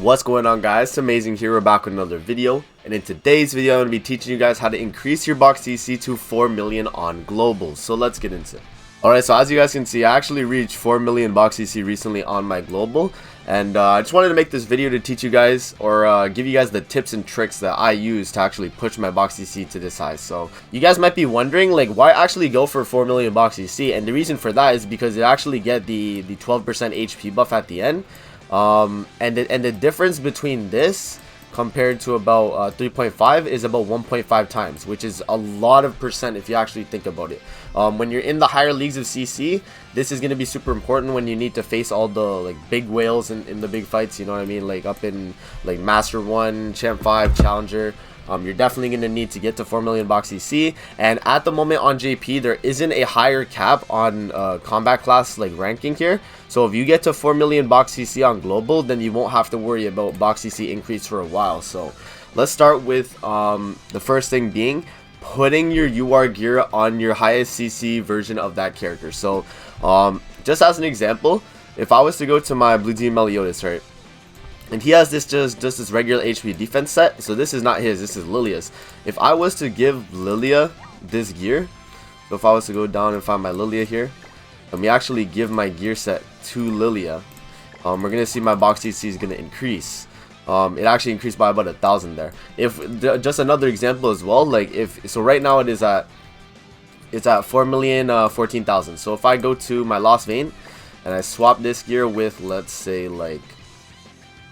What's going on, guys? It's Amazing here. We're back with another video, and in today's video I'm going to be teaching you guys how to increase your box CC to 4 million on global. So let's get into it. Alright, so as you guys can see, I actually reached 4 million box CC recently on my global, and I just wanted to make this video to teach you guys, or give you guys the tips and tricks that I use to actually push my box CC to this high. So you guys might be wondering, like, why actually go for 4 million box CC? And the reason for that is because it actually get the 12% HP buff at the end. And the difference between this compared to about 3.5 is about 1.5 times, which is a lot of percent if you actually think about it. When you're in the higher leagues of CC, this is going to be super important when you need to face all the like big whales in the big fights, you know what I mean, like up in like Master 1, Champ 5, Challenger. You're definitely going to need to get to 4 million box CC, and at the moment on JP there isn't a higher cap on combat class like ranking here. So if you get to 4 million box CC on global, then you won't have to worry about box CC increase for a while. So let's start with the first thing being putting your UR gear on your highest CC version of that character. So just as an example, if I was to go to my Blue Team Meliodas, right, and he has this just this regular HP defense set. So this is not his, this is Lilia's. If I was to give Lilia this gear, so if I was to go down and find my Lilia here, and we actually give my gear set to Lilia, we're gonna see my box CC is gonna increase. It actually increased by about 1,000 there. If just another example as well, like if so, right now it's at 4,014,000. So if I go to my Lost Vein and I swap this gear with, let's say, like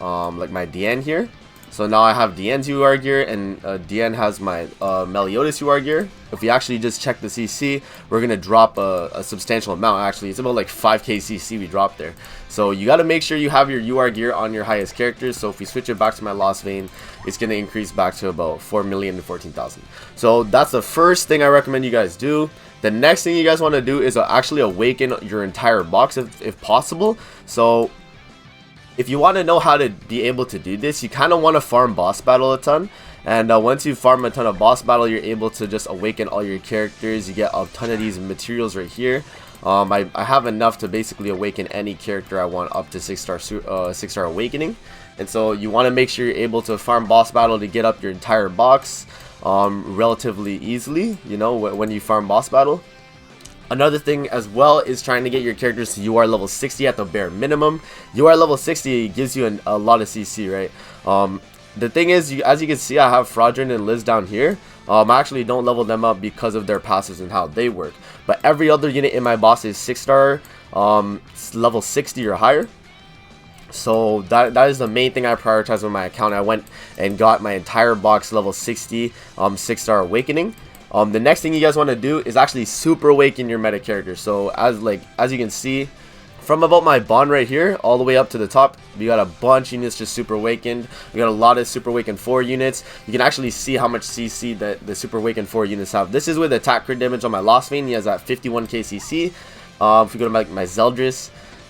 my Diane here, so now I have Diane's UR gear, and Diane has my Meliodas UR gear. If we actually just check the CC, we're gonna drop a substantial amount. Actually, it's about like 5k CC we dropped there. So you got to make sure you have your UR gear on your highest characters. So if we switch it back to my Lost Vein, it's gonna increase back to about 4,014,000. So that's the first thing I recommend you guys do. The next thing you guys want to do is actually awaken your entire box if possible. So if you want to know how to be able to do this, you kind of want to farm boss battle a ton. And once you farm a ton of boss battle, you're able to just awaken all your characters. You get a ton of these materials right here. I have enough to basically awaken any character I want up to 6-star awakening. And so you want to make sure you're able to farm boss battle to get up your entire box relatively easily, you know, when you farm boss battle. Another thing as well is trying to get your characters to UR level 60 at the bare minimum. UR level 60 gives you a lot of CC, right? The thing is, as you can see, I have Fraudrin and Liz down here. I actually don't level them up because of their passives and how they work. But every other unit in my boss is 6-star, level 60 or higher. So that is the main thing I prioritize on my account. I went and got my entire box level 60, 6-star awakening. The next thing you guys want to do is actually super awaken your meta character. So as you can see, from about my bond right here all the way up to the top, we got a bunch of units just super awakened. We got a lot of super awakened 4 units. You can actually see how much CC that the super awakened 4 units have. This is with attack crit damage on my Lost Vein. He has at 51k CC. If we go to my Zeldris,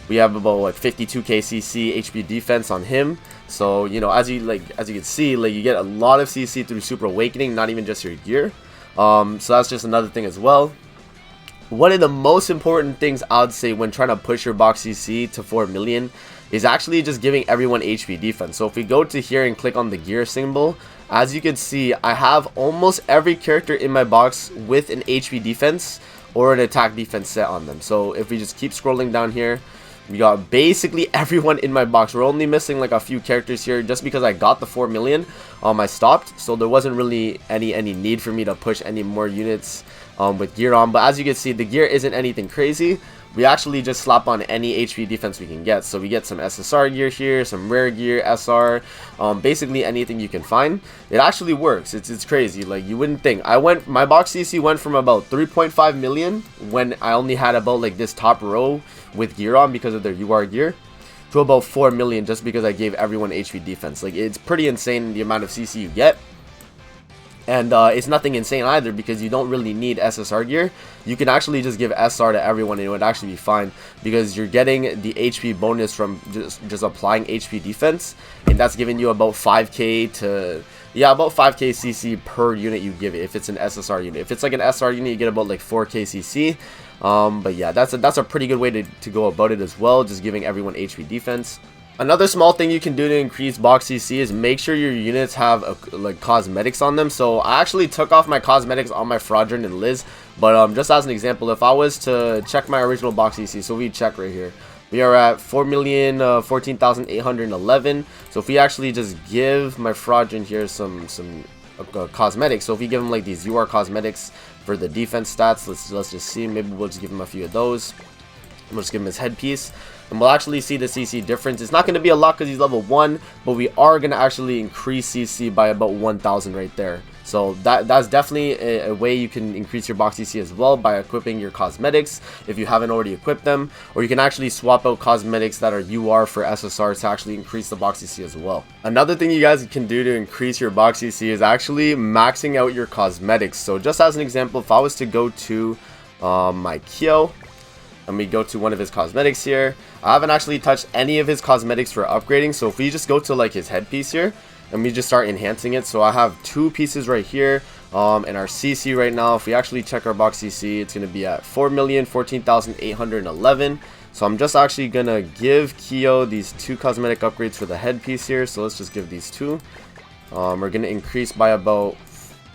we have about like 52k CC HP defense on him. So you know, as you can see, like, you get a lot of CC through super awakening, not even just your gear. So that's just another thing as well. One of the most important things I'd say when trying to push your box CC to 4 million is actually just giving everyone HP defense. So if we go to here and click on the gear symbol, as you can see, I have almost every character in my box with an HP defense or an attack defense set on them. So if we just keep scrolling down here, we got basically everyone in my box. We're only missing like a few characters here just because I got the 4 million. I stopped, so there wasn't really any need for me to push any more units with gear on. But as you can see, the gear isn't anything crazy. We actually just slap on any HP defense we can get. So we get some SSR gear here, some rare gear, SR, basically anything you can find. It actually works. It's crazy. Like, you wouldn't think. My box CC went from about 3.5 million when I only had about like this top row with gear on because of their UR gear, to about 4 million just because I gave everyone HP defense. Like, it's pretty insane the amount of CC you get. And it's nothing insane either because you don't really need SSR gear. You can actually just give SR to everyone and it would actually be fine because you're getting the HP bonus from just applying HP defense, and that's giving you about 5k to, yeah, about 5k CC per unit you give it if it's an SSR unit. If it's like an SR unit, you get about like 4k CC. But yeah, that's a pretty good way to go about it as well, just giving everyone HP defense. Another small thing you can do to increase box CC is make sure your units have like cosmetics on them. So I actually took off my cosmetics on my Fraudulent and Liz, but just as an example, if I was to check my original box CC, so we check right here, we are at 4,014,811. So if we actually just give my Fraudulent here some cosmetics, so if we give him like these UR cosmetics for the defense stats, let's just see, maybe we'll just give him a few of those. We'll just give him his headpiece, and we'll actually see the CC difference. It's not going to be a lot because he's level 1, but we are going to actually increase CC by about 1,000 right there. So that's definitely a way you can increase your box CC as well, by equipping your cosmetics if you haven't already equipped them, or you can actually swap out cosmetics that are UR for SSR to actually increase the box CC as well. Another thing you guys can do to increase your box CC is actually maxing out your cosmetics. So just as an example, if I was to go to my Kyo, and we go to one of his cosmetics here, I haven't actually touched any of his cosmetics for upgrading. So if we just go to like his headpiece here and we just start enhancing it, so I have 2 pieces right here, and our CC right now, if we actually check our box CC, it's going to be at 4,014,811. So I'm just actually going to give Kyo these 2 cosmetic upgrades for the headpiece here. So let's just give these 2. We're going to increase by about,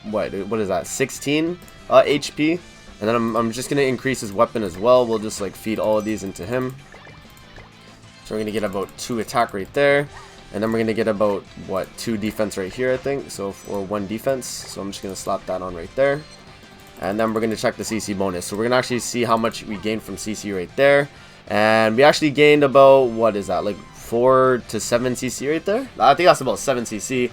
what is that, 16 HP. And then I'm just going to increase his weapon as well. We'll just like feed all of these into him. So we're going to get about 2 attack right there. And then we're going to get about, what, 2 defense right here, I think. So, or 1 defense. So I'm just going to slap that on right there. And then we're going to check the CC bonus. So we're going to actually see how much we gained from CC right there. And we actually gained about, what is that, like 4 to 7 CC right there? I think that's about 7 CC.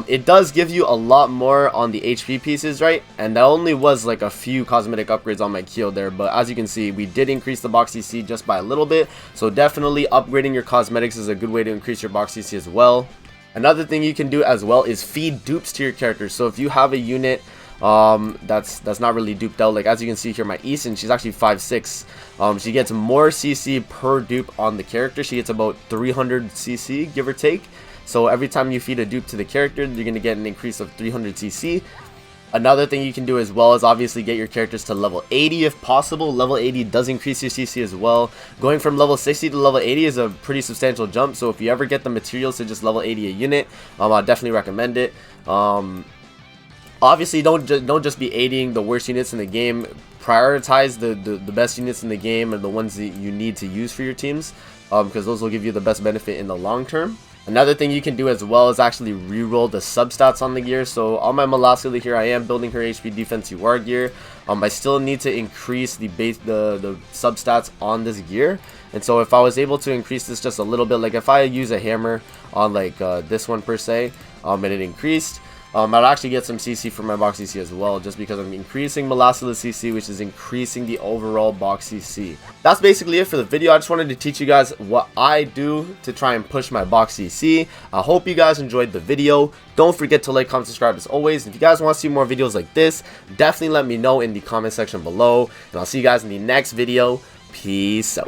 It does give you a lot more on the HP pieces, right? And that only was like a few cosmetic upgrades on my Kyo there, but as you can see, we did increase the box CC just by a little bit. So definitely upgrading your cosmetics is a good way to increase your box CC as well. Another thing you can do as well is feed dupes to your characters. So if you have a unit that's not really duped out, like as you can see here, my Eason, she's actually 5'6". She gets more CC per dupe on the character. She gets about 300 CC, give or take. So every time you feed a dupe to the character, you're going to get an increase of 300 CC. Another thing you can do as well is obviously get your characters to level 80 if possible. Level 80 does increase your CC as well. Going from level 60 to level 80 is a pretty substantial jump. So if you ever get the materials to just level 80 a unit, I definitely recommend it. Obviously, don't just be aiding the worst units in the game. Prioritize the best units in the game and the ones that you need to use for your teams, because those will give you the best benefit in the long term. Another thing you can do as well is actually reroll the substats on the gear. So on my Melascula here, I am building her HP defense UR gear. I still need to increase the substats on this gear. And so if I was able to increase this just a little bit, like if I use a hammer on like this one per se, and it increased, I'd actually get some CC for my box CC as well, just because I'm increasing Melascula CC, which is increasing the overall box CC. That's basically it for the video. I just wanted to teach you guys what I do to try and push my box CC. I hope you guys enjoyed the video. Don't forget to like, comment, subscribe as always. If you guys want to see more videos like this, definitely let me know in the comment section below. And I'll see you guys in the next video. Peace out.